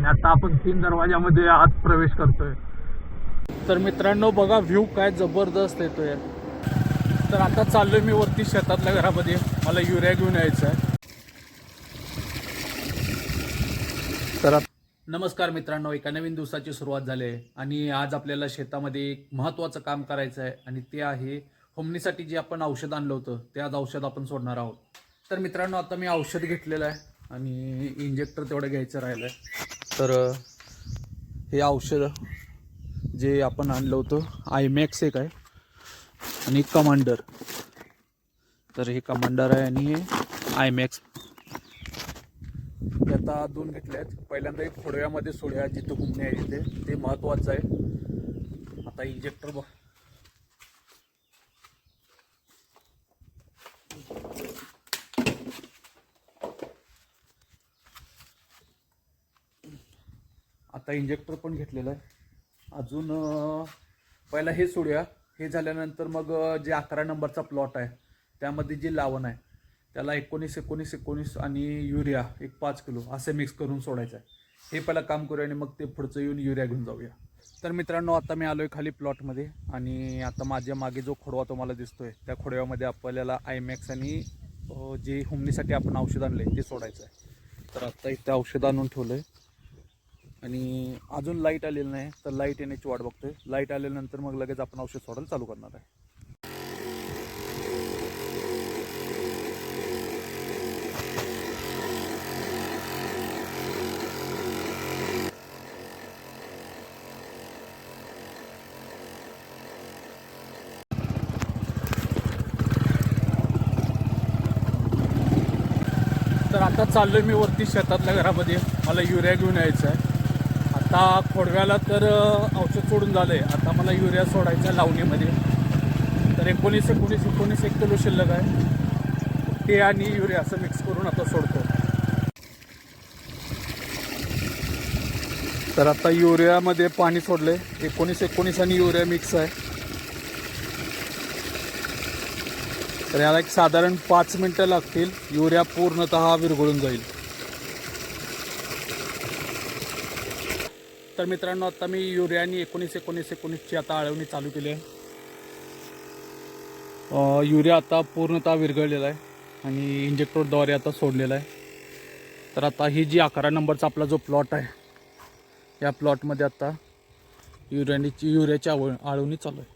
आणि आता आपण 3 दरवाजामध्ये आत प्रवेश करतोय. तर मित्रांनो बघा व्ह्यू काय जबरदस्त येतोय. तर आता चाललोय मी वरती शेतातल्या घरामध्ये, मला युरिया घेऊन यायचं आहे. तर नमस्कार मित्रांनो, एका नवीन दिवसाची सुरुवात झाली आहे आणि आज आपल्याला शेतामध्ये एक महत्त्वाचं काम करायचं आहे आणि ते आहे होमणीसाठी जे आपण औषध आणलं होतं ते आज औषध आपण सोडणार आहोत. तर मित्रांनो आता मी औषध घेतलेलं आहे आणि इंजेक्टर तेवढं घ्यायचं राहिलं आहे. तर हे औषध जे आपण आणलं होतं आयमॅक्स एक आहे आणि कमांडर. तर हे कमांडर आहे आणि हे आयमॅक्स. ते आता 2 घेतले आहेत. पहिल्यांदा एक खोडव्यामध्ये सोडूया जिथं घुमणे आहे तिथे, ते महत्त्वाचं आहे. आता इंजेक्टर बघ, आता इंजेक्टर पण घेतलेलं आहे. अजून पहिला हे सोडूया. हे झाल्यानंतर मग जे 11 नंबरचा प्लॉट आहे त्यामध्ये जे लावण आहे त्याला 19 आणि युरिया एक 5 किलो असे मिक्स करून सोडायचं आहे. हे पहिलं काम करूया आणि मग ते पुढचं येऊन युरिया घेऊन जाऊया. तर मित्रांनो आता मी आलोय खाली प्लॉटमध्ये आणि आता माझ्या मागे जो खोडवा तुम्हाला दिसतोय त्या खोडव्यामध्ये आपल्याला आयमॅक्स आणि जे हुमणीसाठी आपण औषध आणले ते सोडायचं आहे. तर आता इथे औषध आणून ठेवलंय आणि अजून लाईट आलेलं नाही, तर लाईट येण्याची वाट बघतोय. लाईट आल्यानंतर मग लगेच आपण औषध सोडायला चालू करणार आहे. तर आता चाललोय मी वरती शेतातल्या घरामध्ये, मला युरिया घेऊन यायचं आहे. आता खोडव्याला तर औषध सोडून झालं आहे, आता मला युरिया सोडायचं आहे लावणीमध्ये. तर 19 एक किलो शिल्लक आहे, ते आणि युरिया असं मिक्स करून आता सोडतो. तर आता युरियामध्ये पाणी सोडले, 19 आणि युरिया मिक्स आहे. तर याला एक साधारण 5 मिनटं लागतील, युरिया पूर्णतः विरघळून जाईल. तर मित्रांनो आता मी युरियानी 19 आता आळवणी चालू केली आहे. युरिया आता पूर्णतः विरघळलेला आहे आणि इंजेक्टरद्वारे आता सोडलेला आहे. तर आता ही जी 11 नंबरचा आपला जो प्लॉट आहे या प्लॉटमध्ये आता युरियाची आळवणी चालू आहे.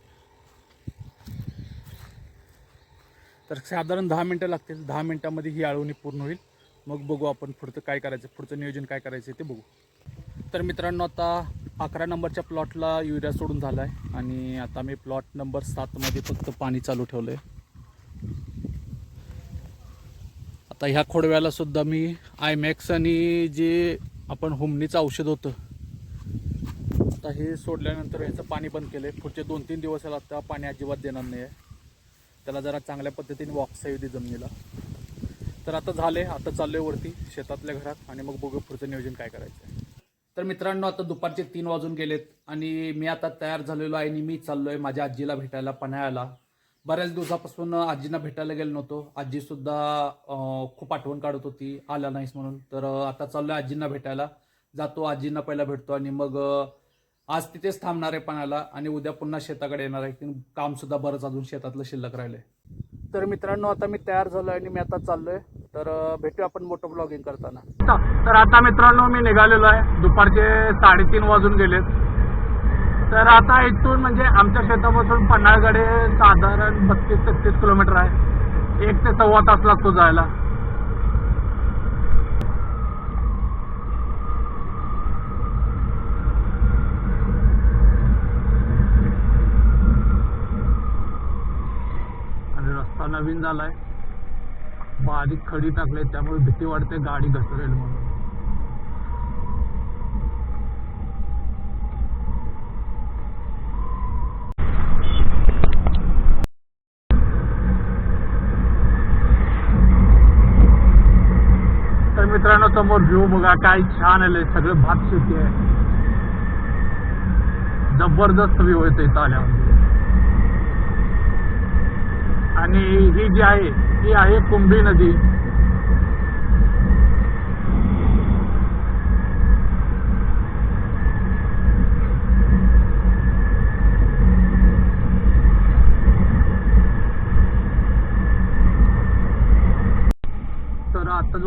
तर साधारण 10 मिनटं लागतील. 10 मिनटामध्ये ही आळवणी पूर्ण होईल. मग बघू आपण पुढचं काय करायचं, पुढचं नियोजन काय करायचं ते बघू. तर मित्रांनो आता 11 नंबरच्या प्लॉटला युरिया सोडून झाला आहे आणि आता मी प्लॉट नंबर 7मध्ये फक्त पाणी चालू ठेवलं आहे. आता ह्या खोडव्याला सुद्धा मी आयमॅक्स आणि जे आपण हुमणीचं औषध होतं आता हे सोडल्यानंतर ह्याचं पाणी बंद केलं आहे. पुढचे 2-3 दिवस याला आता पाणी अजिबात देणार नाही आहे. त्याला जरा चांगल्या पद्धतीने वॉक्स येऊ दे जमिनीला. तर आता झाले, आता चाललोय वरती शेतातल्या घरात आणि मग बघू पुढचं नियोजन काय करायचं आहे. तर मित्रांनो आता दुपारचे 3 वाजून गेलेत आणि मी आता तयार झालेलो आहे आणि मी चाललोय माझ्या आजीला भेटायला पन्हाळ्याला. बऱ्याच दिवसापासून आजींना भेटायला गेलो नव्हतो. आजीसुद्धा खूप आठवण काढत होती, आला नाहीस म्हणून. तर आता चाललोय आजींना भेटायला. जातो, आजींना पहिला भेटतो आणि मग आज तिथेच थांबणार आहे पन्हाळ्याला आणि उद्या पुन्हा शेताकडे येणार आहे. कामसुद्धा बरंच अजून शेतातलं शिल्लक राहिलंय. तर मित्रांनो आता मी तयार झालोय आणि मी आता चाललोय. तर भेटूया आपण मोठं ब्लॉगिंग करताना. तर आता मित्रांनो मी निघालेलो आहे, दुपारचे 3:30 वाजून गेलेत. तर आता इथून म्हणजे आमच्या शेतापासून पन्हाळ्याकडे साधारण 32-33 किलोमीटर आहे. 1 ते सव्वा तास लागतो जायला. आणि रस्ता नवीन झालाय, बारीक खडी टाकले त्यामुळे भीती वाटते गाडी घसरेल म्हणून. तर मित्रांनो समोर व्ह्यू बघा काय छान आले, सगळं भात शेती आहे. जबरदस्त व्ह्यू येतो इथं आल्यावर. आणि ही जी आहे ही आहे कुंभी नदी.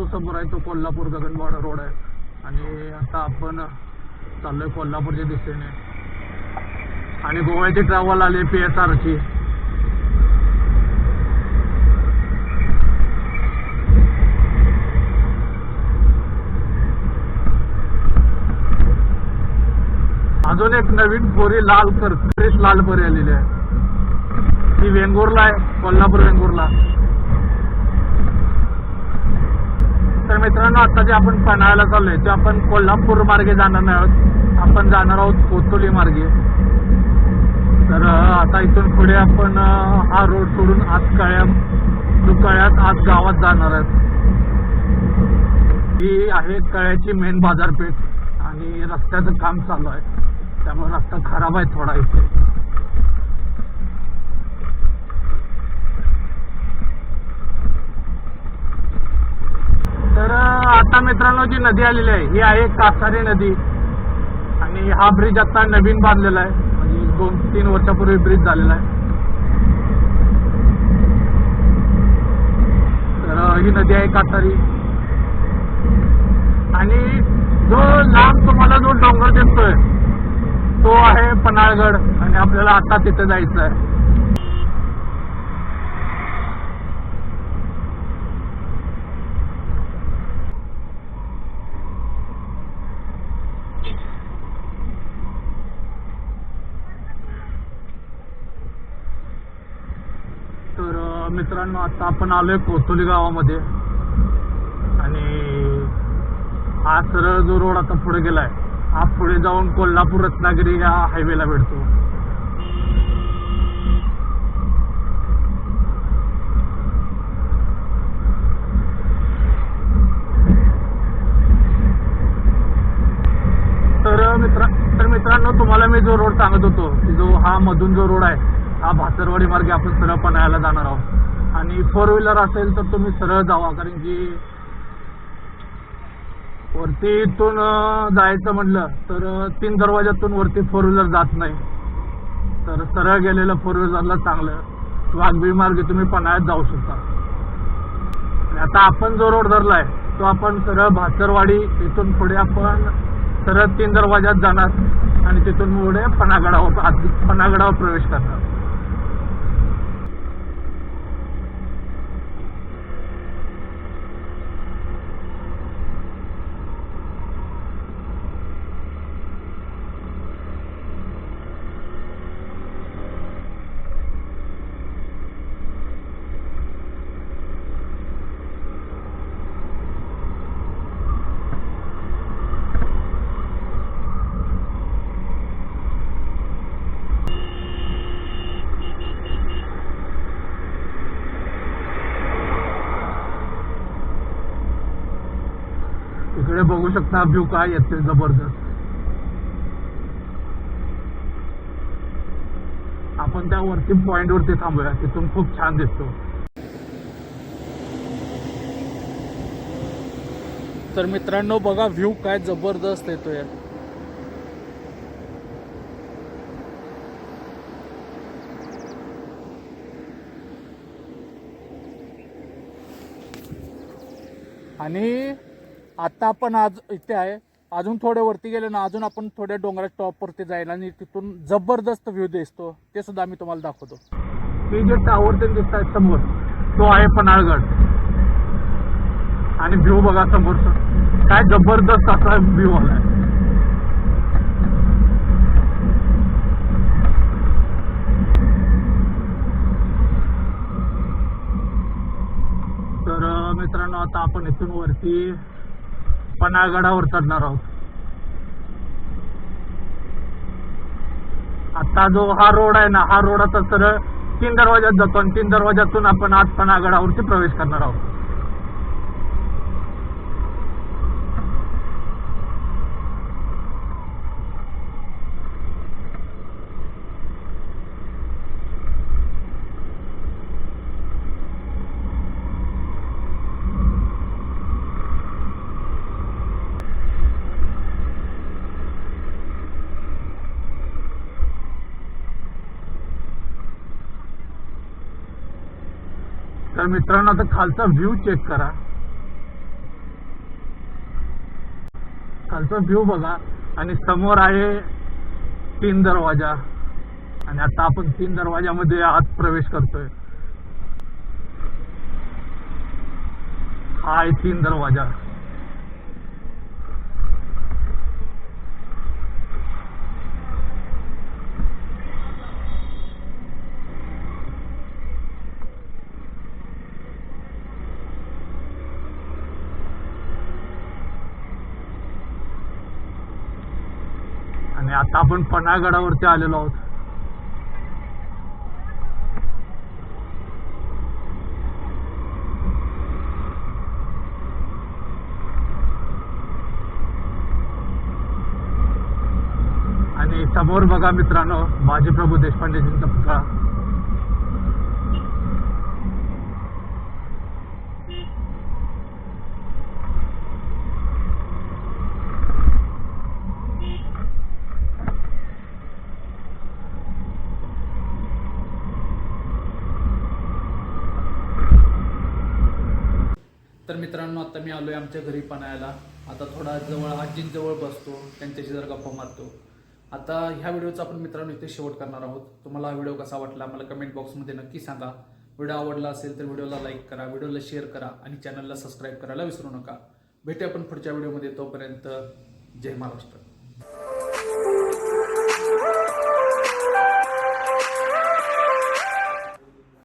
जो समोर आहे तो कोल्हापूर गगनबावडा रोड आहे आणि आता आपण चाललोय कोल्हापूरच्या दिशेने आणि गोव्याची ट्रॅव्हल आली PSRची. अजून एक नवीन फोरी लाल करकरीत लाल परी आलेली आहे. ती वेंगुर्ला आहे, कोल्हापूर वेंगुर्ला. तर मित्रांनो, आता जे आपण पन्हाळ्याला चाललोय ते आपण कोल्हापूर मार्गे जाणार नाही आहोत, आपण जाणार आहोत कोतोली मार्गे. तर आता इथून पुढे आपण हा रोड सोडून आज कळ्यात आज गावात जाणार आहेत. ही आहे कळ्याची मेन बाजारपेठ आणि रस्त्याचं काम चालू आहे, त्यामुळे रस्ता खराब आहे थोडा इथे. तर आता मित्रांनो, जी नदी आलेली आहे ही आहे कासारी नदी आणि हा ब्रिज आता नवीन बांधलेला आहे, म्हणजे 2-3 वर्षापूर्वी ब्रिज झालेला आहे. तर ही नदी आहे कासारी आणि जो लांब तुम्हाला जो डोंगर दिसतोय तो आहे पन्हाळगड आणि आपल्याला आता तिथे जायचं आहे. तर मित्रांनो, आता आपण आलोय कोतोली गावामध्ये आणि हा सरळ जो रोड आता पुढे गेलाय हा पुढे जाऊन कोल्हापूर रत्नागिरी या हायवेला भेटतो. तर मित्रांनो, तुम्हाला मी जो रोड सांगत होतो की जो हा मधून जो रोड आहे हा भासरवाडी मार्गे आपण सरळ पन्हाळ्याला जाणार आहोत. आणि 4 व्हीलर असेल तर तुम्ही सरळ जावा, कारण की वरती इथून जायचं म्हटलं तर 3 दरवाजातून वरती 4 व्हीलर जात नाही. तर सरळ गेलेलं 4 व्हीलरला चांगलं. वाघबी मार्गे तुम्ही पन्हाळ्यात जाऊ शकता. आणि आता आपण जो रोड धरलाय तो आपण सरळ भासरवाडी, इथून पुढे आपण सरळ 3 दरवाजात जाणार आणि तिथून पुढे पन्हाळगडावर प्रवेश करणार. इकडे बघू शकता व्ह्यू काय येते जबरदस्त. आपण त्या वरती पॉइंट वरती थांबूया, तिथून खूप छान दिसतो. तर मित्रांनो बघा व्ह्यू काय जबरदस्त येतोय. आणि आता आपण आज इथे आहे, अजून थोडे वरती गेले ना अजून आपण थोड्या डोंगराच्या टॉपवरती जायला आणि तिथून जबरदस्त व्ह्यू दिसतो, ते सुद्धा मी तुम्हाला दाखवतो. हे जे टावर ते दिसत आहेत समोर तो आहे पन्हाळगड आणि व्ह्यू बघा समोरचा काय जबरदस्त असा व्ह्यू आलाय. तर मित्रांनो, आता आपण इथून वरती पन्हाळगडावर चढणार आहोत. आता जो हा रोड आहे ना, हा रोड आता सरळ 3 दरवाजात जातो आणि 3 दरवाजातून आपण आज पन्हाळगडावरती प्रवेश करणार आहोत. तर मित्रांनो, आता खालचा व्ह्यू चेक करा. खालचा व्ह्यू बघा. आणि समोर आहे 3 दरवाजा. आणि आता आपण 3 दरवाजामध्ये आत प्रवेश करतोय. हा आहे 3 दरवाजा. आणि आता आपण पन्हाळगडावरती आलेलो आहोत. आणि समोर बघा मित्रांनो, बाजीप्रभू देशपांडेजींचा पुतळा. तर मित्रांनो, आता मी आलोय आमच्या घरी पन्हाळ्याला. आता थोडा जवळ आजींजवळ बसतो, त्यांच्याशी जर गप्पा मारतो. आता ह्या व्हिडिओचा आपण मित्रांनो इथे शेवट करणार आहोत. तुम्हाला हा व्हिडिओ कसा वाटला मला कमेंट बॉक्समध्ये नक्की सांगा. व्हिडिओ आवडला असेल तर व्हिडिओला लाईक करा, व्हिडिओला शेअर करा आणि चॅनलला सबस्क्राईब करायला विसरू नका. भेटूया आपण पुढच्या व्हिडिओमध्ये. तोपर्यंत जय महाराष्ट्र.